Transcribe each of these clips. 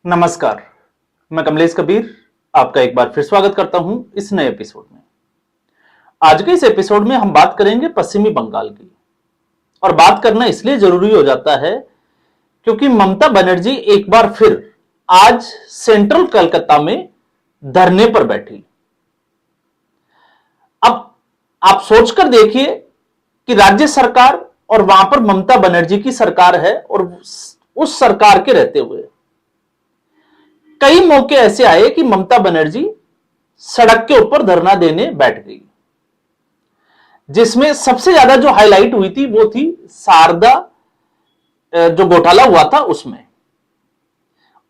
नमस्कार, मैं कमलेश कबीर आपका एक बार फिर स्वागत करता हूं इस नए एपिसोड में। आज के इस एपिसोड में हम बात करेंगे पश्चिमी बंगाल की। और बात करना इसलिए जरूरी हो जाता है क्योंकि ममता बनर्जी एक बार फिर आज सेंट्रल कलकत्ता में धरने पर बैठी। अब आप सोचकर देखिए कि राज्य सरकार और वहां पर ममता बनर्जी की सरकार है और उस सरकार के रहते हुए कई मौके ऐसे आए कि ममता बनर्जी सड़क के ऊपर धरना देने बैठ गई, जिसमें सबसे ज्यादा जो हाईलाइट हुई थी वो थी शारदा जो घोटाला हुआ था उसमें।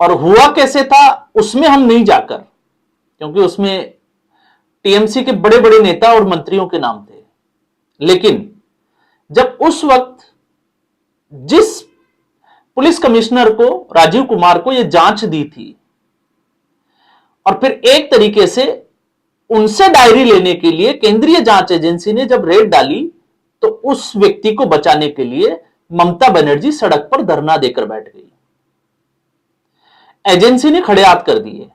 और हुआ कैसे था उसमें हम नहीं जाकर, क्योंकि उसमें टीएमसी के बड़े बड़े नेता और मंत्रियों के नाम थे। लेकिन जब उस वक्त जिस पुलिस कमिश्नर को राजीव कुमार को यह जांच दी थी और फिर एक तरीके से उनसे डायरी लेने के लिए केंद्रीय जांच एजेंसी ने जब रेड डाली, तो उस व्यक्ति को बचाने के लिए ममता बनर्जी सड़क पर धरना देकर बैठ गई। एजेंसी ने खड़े हाथ कर दिए।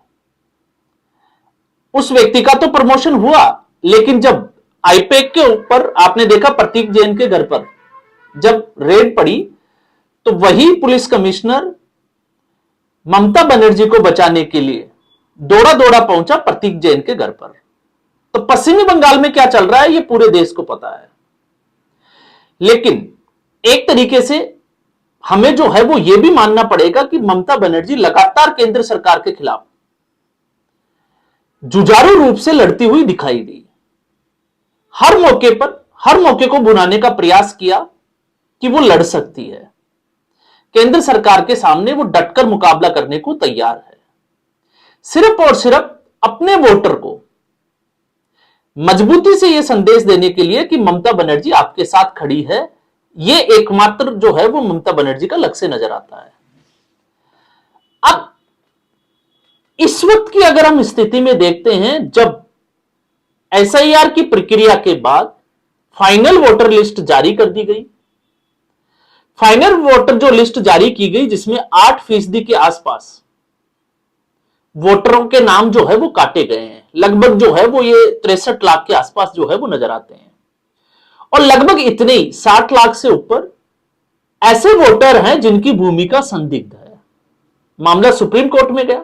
उस व्यक्ति का तो प्रमोशन हुआ, लेकिन जब आईपैक के ऊपर आपने देखा प्रतीक जैन के घर पर जब रेड पड़ी, तो वही पुलिस कमिश्नर ममता बनर्जी को बचाने के लिए दौड़ा दौड़ा पहुंचा प्रतीक जैन के घर पर। तो पश्चिमी बंगाल में क्या चल रहा है ये पूरे देश को पता है। लेकिन एक तरीके से हमें जो है वो ये भी मानना पड़ेगा कि ममता बनर्जी लगातार केंद्र सरकार के खिलाफ जुझारू रूप से लड़ती हुई दिखाई दी। हर मौके को भुनाने का प्रयास किया कि वो लड़ सकती है। केंद्र सरकार के सामने वो डटकर मुकाबला करने को तैयार है, सिर्फ और सिर्फ अपने वोटर को मजबूती से यह संदेश देने के लिए कि ममता बनर्जी आपके साथ खड़ी है। यह एकमात्र जो है वो ममता बनर्जी का लक्ष्य नजर आता है। अब इस वक्त की अगर हम स्थिति में देखते हैं, जब एसआईआर की प्रक्रिया के बाद फाइनल वोटर लिस्ट जारी कर दी गई, फाइनल वोटर जो लिस्ट जारी की गई जिसमें 8% के आसपास वोटरों के नाम जो है वो काटे गए हैं। लगभग जो है वो ये 63 लाख के आसपास जो है वो नजर आते हैं। और लगभग इतने ही 60 लाख से ऊपर ऐसे वोटर हैं जिनकी भूमिका संदिग्ध है। मामला सुप्रीम कोर्ट में गया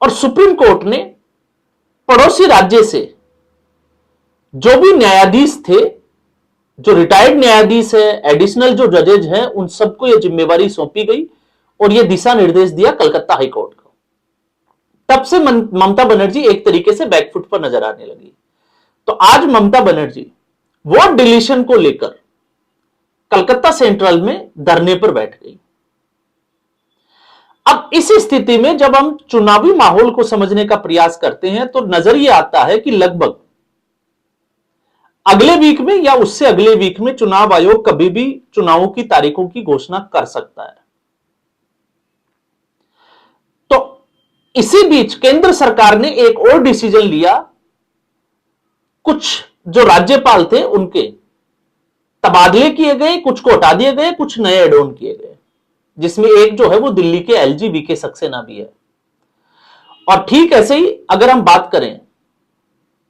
और सुप्रीम कोर्ट ने पड़ोसी राज्य से जो भी न्यायाधीश थे, जो रिटायर्ड न्यायाधीश है, एडिशनल जो जजेज हैं, उन सबको यह जिम्मेवारी सौंपी गई और यह दिशा निर्देश दिया कलकत्ता हाईकोर्ट को। तब से ममता बनर्जी एक तरीके से बैकफुट पर नजर आने लगी। तो आज ममता बनर्जी वोट डिलीशन को लेकर कलकत्ता सेंट्रल में धरने पर बैठ गई। अब इस स्थिति में जब हम चुनावी माहौल को समझने का प्रयास करते हैं तो नजर यह आता है कि लगभग अगले वीक में या उससे अगले वीक में चुनाव आयोग कभी भी चुनावों की तारीखों की घोषणा कर सकता है। इसी बीच केंद्र सरकार ने एक और डिसीजन लिया। कुछ जो राज्यपाल थे उनके तबादले किए गए, कुछ को हटा दिए गए, कुछ नए एड ऑन किए गए, जिसमें एक जो है वो दिल्ली के एलजी वीके सक्सेना भी है। और ठीक ऐसे ही अगर हम बात करें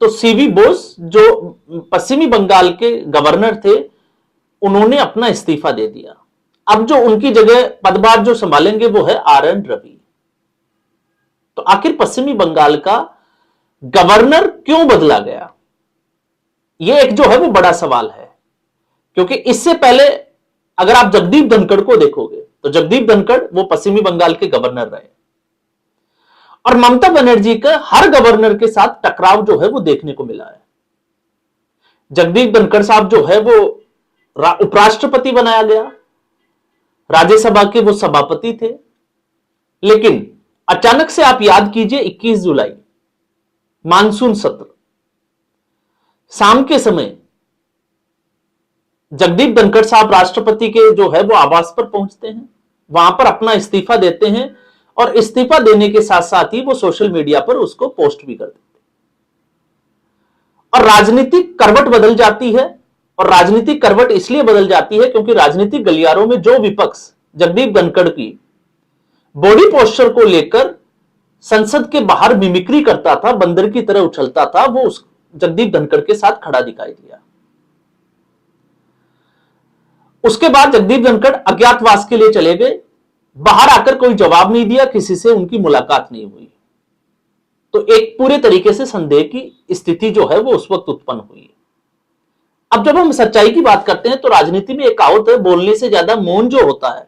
तो सीवी बोस जो पश्चिमी बंगाल के गवर्नर थे, उन्होंने अपना इस्तीफा दे दिया। अब जो उनकी जगह पदभार जो संभालेंगे वो है आर.एन. रवि। तो आखिर पश्चिमी बंगाल का गवर्नर क्यों बदला गया, यह एक जो है वो बड़ा सवाल है। क्योंकि इससे पहले अगर आप जगदीप धनखड़ को देखोगे तो जगदीप धनखड़ वो पश्चिमी बंगाल के गवर्नर रहे और ममता बनर्जी का हर गवर्नर के साथ टकराव जो है वो देखने को मिला है। जगदीप धनखड़ साहब जो है वो उपराष्ट्रपति बनाया गया, राज्यसभा के वो सभापति थे। लेकिन अचानक से आप याद कीजिए 21 जुलाई मानसून सत्र, शाम के समय जगदीप धनखड़ साहब राष्ट्रपति के जो है वो आवास पर पहुंचते हैं, वहां पर अपना इस्तीफा देते हैं और इस्तीफा देने के साथ साथ ही वो सोशल मीडिया पर उसको पोस्ट भी कर देते हैं। और राजनीतिक करवट बदल जाती है। और राजनीतिक करवट इसलिए बदल जाती है क्योंकि राजनीतिक गलियारों में जो विपक्ष जगदीप धनखड़ की बॉडी पोस्चर को लेकर संसद के बाहर मिमिक्री करता था, बंदर की तरह उछलता था, वो उस जगदीप धनखड़ के साथ खड़ा दिखाई दिया। उसके बाद जगदीप धनखड़ अज्ञातवास के लिए चले गए, बाहर आकर कोई जवाब नहीं दिया, किसी से उनकी मुलाकात नहीं हुई। तो एक पूरे तरीके से संदेह की स्थिति जो है वो उस वक्त उत्पन्न हुई। अब जब हम सच्चाई की बात करते हैं तो राजनीति में एक कहावत है, बोलने से ज्यादा मौन जो होता है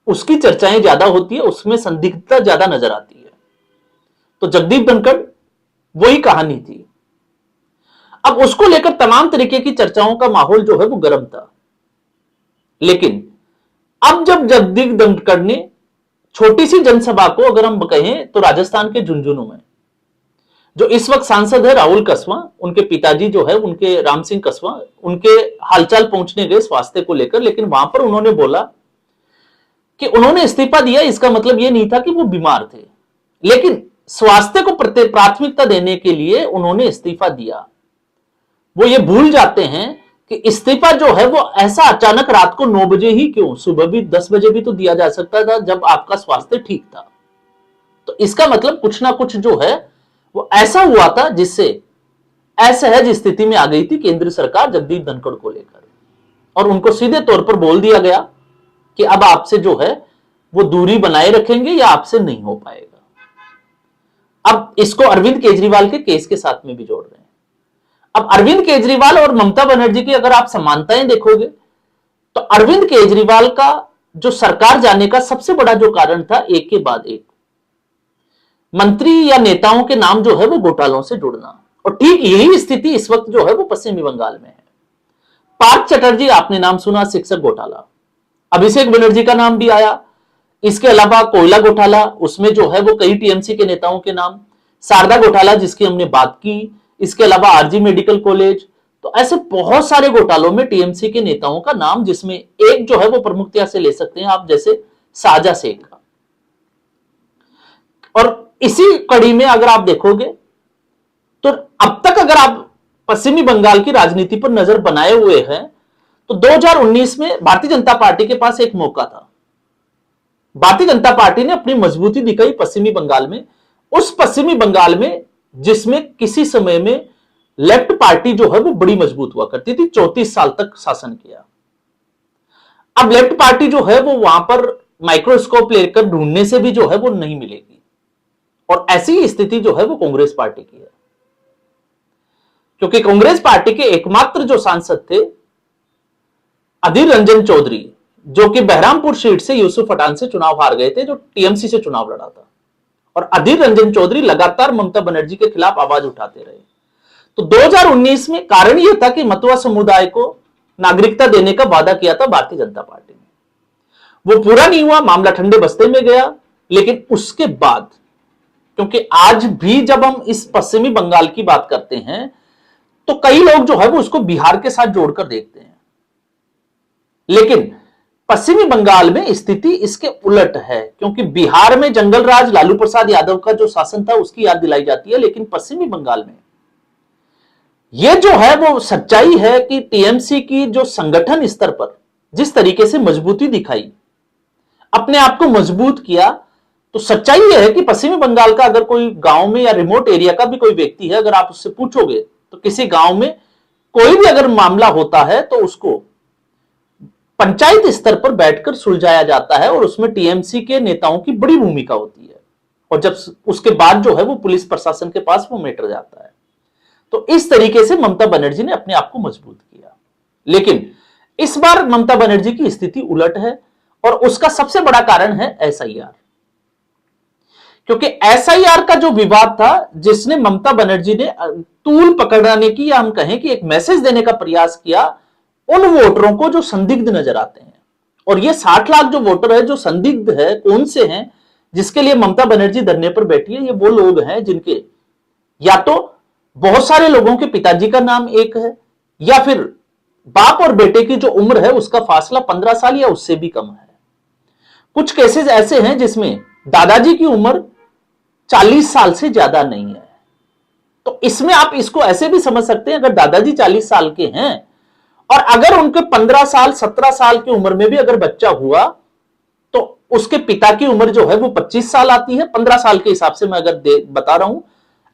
उसकी चर्चाएं ज्यादा होती है, उसमें संदिग्धता ज्यादा नजर आती है। तो जगदीप धनखड़ वही कहानी थी। अब उसको लेकर तमाम तरीके की चर्चाओं का माहौल जो है वो गर्म था। लेकिन अब जब जगदीप धनखड़ ने छोटी सी जनसभा को, अगर हम कहें तो राजस्थान के झुंझुनू में, जो इस वक्त सांसद है राहुल कसवां, उनके पिताजी जो है उनके राम सिंह कसवां, उनके हालचाल पूछने गए स्वास्थ्य को लेकर, लेकिन वहां पर उन्होंने बोला कि उन्होंने इस्तीफा दिया, इसका मतलब यह नहीं था कि वो बीमार थे, लेकिन स्वास्थ्य को प्राथमिकता देने के लिए उन्होंने इस्तीफा दिया। वो ये भूल जाते हैं कि इस्तीफा जो है वो ऐसा अचानक रात को 9 बजे ही क्यों, सुबह भी 10 बजे भी तो दिया जा सकता था जब आपका स्वास्थ्य ठीक था। तो इसका मतलब कुछ ना कुछ जो है वो ऐसा हुआ था जिससे असहज स्थिति में आ गई थी केंद्र सरकार जगदीप धनखड़ को लेकर, और उनको सीधे तौर पर बोल दिया गया कि अब आपसे जो है वो दूरी बनाए रखेंगे या आपसे नहीं हो पाएगा। अब इसको अरविंद केजरीवाल के केस के साथ में भी जोड़ रहे हैं। अब अरविंद केजरीवाल और ममता बनर्जी की अगर आप समानताएं देखोगे तो अरविंद केजरीवाल का जो सरकार जाने का सबसे बड़ा जो कारण था, एक के बाद एक मंत्री या नेताओं के नाम जो है वो घोटालों से जुड़ना, और ठीक यही स्थिति इस वक्त जो है वो पश्चिमी बंगाल में है। पार्थ चटर्जी आपने नाम सुना, शिक्षक घोटाला, अभिषेक बनर्जी का नाम भी आया, इसके अलावा कोयला घोटाला, उसमें जो है वो कई टीएमसी के नेताओं के नाम, शारदा घोटाला जिसकी हमने बात की, इसके अलावा आरजी मेडिकल कॉलेज, तो ऐसे बहुत सारे घोटालों में टीएमसी के नेताओं का नाम, जिसमें एक जो है वो प्रमुखता से ले सकते हैं आप, जैसे साजा शेख का। और इसी कड़ी में अगर आप देखोगे तो अब तक अगर आप पश्चिमी बंगाल की राजनीति पर नजर बनाए हुए हैं तो 2019 में भारतीय जनता पार्टी के पास एक मौका था। भारतीय जनता पार्टी ने अपनी मजबूती दिखाई पश्चिमी बंगाल में, उस पश्चिमी बंगाल में जिसमें किसी समय में लेफ्ट पार्टी जो है वो बड़ी मजबूत हुआ करती थी, 34 साल तक शासन किया। अब लेफ्ट पार्टी जो है वो वहां पर माइक्रोस्कोप लेकर ढूंढने से भी जो है वो नहीं मिलेगी, और ऐसी ही स्थिति जो है वो कांग्रेस पार्टी की है, क्योंकि कांग्रेस पार्टी के एकमात्र जो सांसद थे अधीर रंजन चौधरी, जो कि बहरामपुर सीट से यूसुफ पठान से चुनाव हार गए थे, जो टीएमसी से चुनाव लड़ा था, और अधीर रंजन चौधरी लगातार ममता बनर्जी के खिलाफ आवाज उठाते रहे। तो 2019 में कारण यह था कि मतुआ समुदाय को नागरिकता देने का वादा किया था भारतीय जनता पार्टी ने, वो पूरा नहीं हुआ, मामला ठंडे बस्ते में गया। लेकिन उसके बाद, क्योंकि आज भी जब हम इस पश्चिमी बंगाल की बात करते हैं तो कई लोग जो है वो उसको बिहार के साथ जोड़कर देखते हैं, लेकिन पश्चिमी बंगाल में स्थिति इसके उलट है, क्योंकि बिहार में जंगल राज लालू प्रसाद यादव का जो शासन था उसकी याद दिलाई जाती है, लेकिन पश्चिमी बंगाल में यह जो है वो सच्चाई है कि टीएमसी की जो संगठन स्तर पर जिस तरीके से मजबूती दिखाई, अपने आप को मजबूत किया, तो सच्चाई यह है कि पश्चिमी बंगाल का अगर कोई गांव में या रिमोट एरिया का भी कोई व्यक्ति है, अगर आप उससे पूछोगे तो किसी गांव में कोई भी अगर मामला होता है तो उसको पंचायत स्तर पर बैठकर सुलझाया जाता है, और उसमें टीएमसी के नेताओं की बड़ी भूमिका होती है, और जब उसके बाद जो है वो पुलिस प्रशासन के पास वो मैटर जाता है। तो इस तरीके से ममता बनर्जी ने अपने आप को मजबूत किया। लेकिन इस बार ममता बनर्जी की स्थिति उलट है, और उसका सबसे बड़ा कारण है एसआईआर, क्योंकि एसआईआर का जो विवाद था, जिसने ममता बनर्जी ने तूल पकड़ने की, या हम कहें कि एक मैसेज देने का प्रयास किया उन वोटरों को जो संदिग्ध नजर आते हैं। और ये 60 लाख जो वोटर है जो संदिग्ध है, कौन से हैं जिसके लिए ममता बनर्जी धरने पर बैठी है? ये वो लोग हैं जिनके या तो बहुत सारे लोगों के पिताजी का नाम एक है, या फिर बाप और बेटे की जो उम्र है उसका फासला 15 साल या उससे भी कम है। कुछ केसेस ऐसे हैं जिसमें दादाजी की उम्र 40 साल से ज्यादा नहीं है। तो इसमें आप इसको ऐसे भी समझ सकते हैं, अगर दादाजी 40 साल के हैं और अगर उनके 15 साल 17 साल की उम्र में भी अगर बच्चा हुआ तो उसके पिता की उम्र जो है वो 25 साल आती है, 15 साल के हिसाब से मैं अगर बता रहा हूं,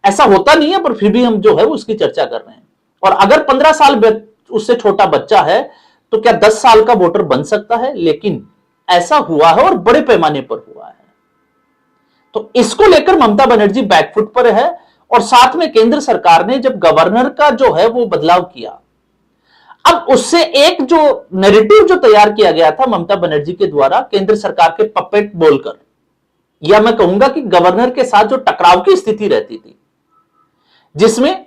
ऐसा होता नहीं है पर फिर भी हम जो है वो उसकी चर्चा कर रहे हैं। और अगर 15 साल उससे छोटा बच्चा है तो क्या 10 साल का वोटर बन सकता है? लेकिन ऐसा हुआ है और बड़े पैमाने पर हुआ है। तो इसको लेकर ममता बनर्जी बैकफुट पर है। और साथ में केंद्र सरकार ने जब गवर्नर का जो है वो बदलाव किया, अब उससे एक जो नैरेटिव जो तैयार किया गया था ममता बनर्जी के द्वारा केंद्र सरकार के पपेट बोलकर, या मैं कहूंगा कि गवर्नर के साथ जो टकराव की स्थिति रहती थी, जिसमें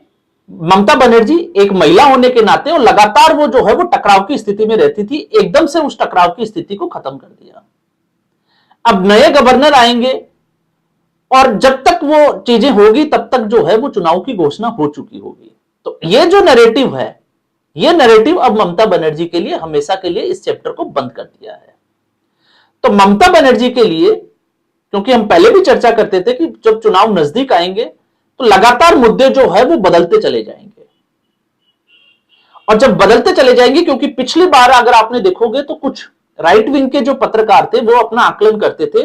ममता बनर्जी एक महिला होने के नाते और लगातार वो जो है वो टकराव की स्थिति में रहती थी, एकदम से उस टकराव की स्थिति को खत्म कर दिया। अब नए गवर्नर आएंगे और जब तक वो चीजें होगी तब तक जो है वो चुनाव की घोषणा हो चुकी होगी। तो ये जो नैरेटिव है, ये नैरेटिव अब ममता बनर्जी के लिए हमेशा के लिए इस चैप्टर को बंद कर दिया है। तो ममता बनर्जी के लिए, क्योंकि हम पहले भी चर्चा करते थे कि जब चुनाव नजदीक आएंगे तो लगातार मुद्दे जो है वो बदलते चले जाएंगे। और जब बदलते चले जाएंगे, क्योंकि पिछली बार अगर आपने देखोगे तो कुछ राइट विंग के जो पत्रकार थे वो अपना आकलन करते थे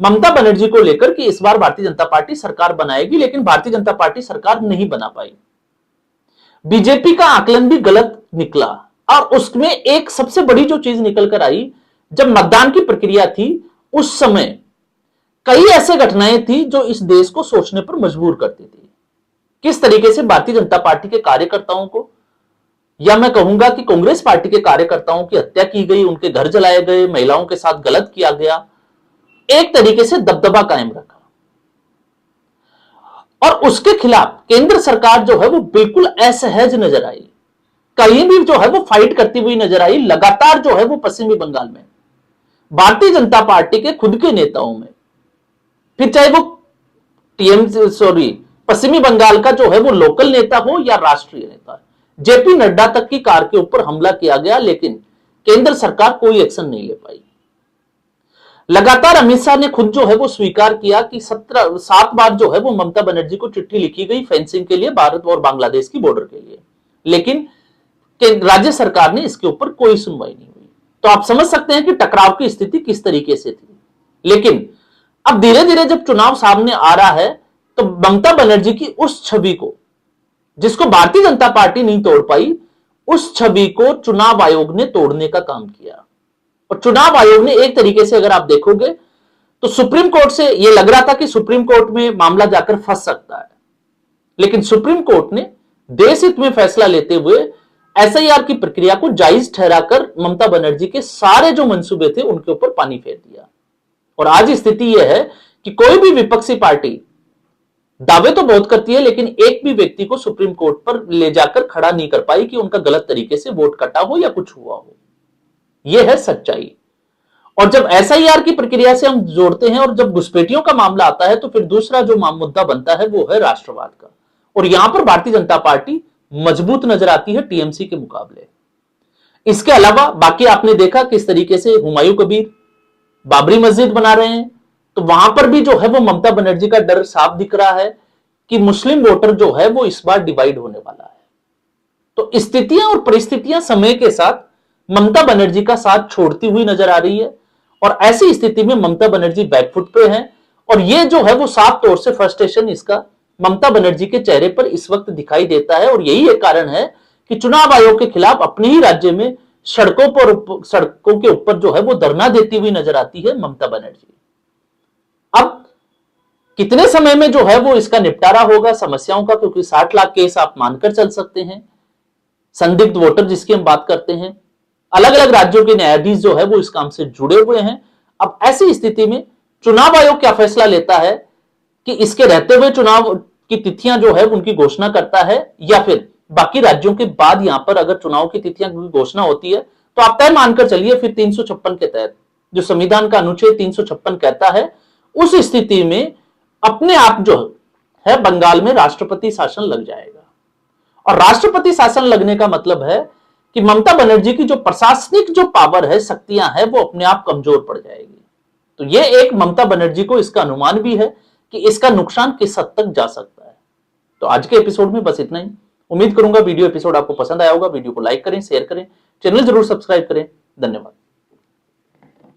ममता बनर्जी को लेकर कि इस बार भारतीय जनता पार्टी सरकार बनाएगी, लेकिन भारतीय जनता पार्टी सरकार नहीं बना पाई। बीजेपी का आकलन भी गलत निकला। और उसमें एक सबसे बड़ी जो चीज निकल कर आई, जब मतदान की प्रक्रिया थी उस समय कई ऐसे घटनाएं थी जो इस देश को सोचने पर मजबूर करती थी। किस तरीके से भारतीय जनता पार्टी के कार्यकर्ताओं को, या मैं कहूंगा कि कांग्रेस पार्टी के कार्यकर्ताओं की हत्या की गई, उनके घर जलाए गए, महिलाओं के साथ गलत किया गया, एक तरीके से दबदबा कायम रखा। और उसके खिलाफ केंद्र सरकार जो है वो बिल्कुल असहज नजर आई, कहीं भी जो है वो फाइट करती हुई नजर आई। लगातार जो है वो पश्चिमी बंगाल में भारतीय जनता पार्टी के खुद के नेताओं में, फिर चाहे वो पश्चिमी बंगाल का जो है वो लोकल नेता हो या राष्ट्रीय नेता, जेपी नड्डा तक की कार के ऊपर हमला किया गया, लेकिन केंद्र सरकार कोई एक्शन नहीं ले पाई। लगातार अमित शाह ने खुद जो है वो स्वीकार किया कि 7 बार जो है वो ममता बनर्जी को चिट्ठी लिखी गई फेंसिंग के लिए, भारत और बांग्लादेश की बॉर्डर के लिए, लेकिन राज्य सरकार ने इसके ऊपर कोई सुनवाई नहीं हुई। तो आप समझ सकते हैं कि टकराव की स्थिति किस तरीके से थी। लेकिन अब धीरे धीरे जब चुनाव सामने आ रहा है तो ममता बनर्जी की उस छवि को, जिसको भारतीय जनता पार्टी नहीं तोड़ पाई, उस छवि को चुनाव आयोग ने तोड़ने का काम किया। और चुनाव आयोग ने एक तरीके से अगर आप देखोगे तो सुप्रीम कोर्ट से यह लग रहा था कि सुप्रीम कोर्ट में मामला जाकर फंस सकता है, लेकिन सुप्रीम कोर्ट ने देश हित में फैसला लेते हुए एसआईआर की प्रक्रिया को जायज ठहराकर ममता बनर्जी के सारे जो मंसूबे थे उनके ऊपर पानी फेर दिया। और आज स्थिति यह है कि कोई भी विपक्षी पार्टी दावे तो बहुत करती है, लेकिन एक भी व्यक्ति को सुप्रीम कोर्ट पर ले जाकर खड़ा नहीं कर पाई कि उनका गलत तरीके से वोट कटा हो या कुछ हुआ हो। यह है सच्चाई। और जब एसआईआर की प्रक्रिया से हम जोड़ते हैं और जब घुसपैठियों का मामला आता है तो फिर दूसरा जो मुद्दा बनता है वो है राष्ट्रवाद का। और यहां पर भारतीय जनता पार्टी मजबूत नजर आती है टीएमसी के मुकाबले। इसके अलावा बाकी आपने देखा किस तरीके से हुमायूं कबीर बाबरी मस्जिद बना रहे हैं, तो वहां पर भी जो है वो ममता बनर्जी का डर साफ दिख रहा है कि मुस्लिम वोटर जो है वो इस बार डिवाइड होने वाला है। तो स्थितियां और परिस्थितियां समय के साथ ममता बनर्जी का साथ छोड़ती हुई नजर आ रही है। और ऐसी स्थिति में ममता बनर्जी बैकफुट पे है। और ये जो है वो साफ तौर से फ्रस्ट्रेशन इसका ममता बनर्जी के चेहरे पर इस वक्त दिखाई देता है। और यही एक कारण है कि चुनाव आयोग के खिलाफ अपने ही राज्य में सड़कों के ऊपर जो है वो धरना देती हुई नजर आती है ममता बनर्जी। अब कितने समय में जो है वो इसका निपटारा होगा समस्याओं का, क्योंकि 60 लाख केस आप मानकर चल सकते हैं, संदिग्ध वोटर जिसकी हम बात करते हैं, अलग अलग राज्यों के न्यायाधीश जो है वो इस काम से जुड़े हुए हैं। अब ऐसी स्थिति में चुनाव आयोग क्या फैसला लेता है कि इसके रहते हुए चुनाव की तिथियां जो है उनकी घोषणा करता है, या फिर बाकी राज्यों के बाद यहां पर अगर चुनाव की तिथियां की घोषणा होती है तो आप तय मानकर चलिए फिर 356 के तहत जो संविधान का अनुच्छेद 356 कहता है, उस स्थिति में अपने आप जो है बंगाल में राष्ट्रपति शासन लग जाएगा। और राष्ट्रपति शासन लगने का मतलब है कि ममता बनर्जी की जो प्रशासनिक जो पावर है, शक्तियां हैं, वो अपने आप कमजोर पड़ जाएगी। तो ये एक ममता बनर्जी को इसका अनुमान भी है कि इसका नुकसान किस हद तक जा सकता है। तो आज के एपिसोड में बस इतना ही। उम्मीद करूंगा वीडियो एपिसोड आपको पसंद आया होगा। वीडियो को लाइक करें, शेयर करें, चैनल जरूर सब्सक्राइब करें। धन्यवाद।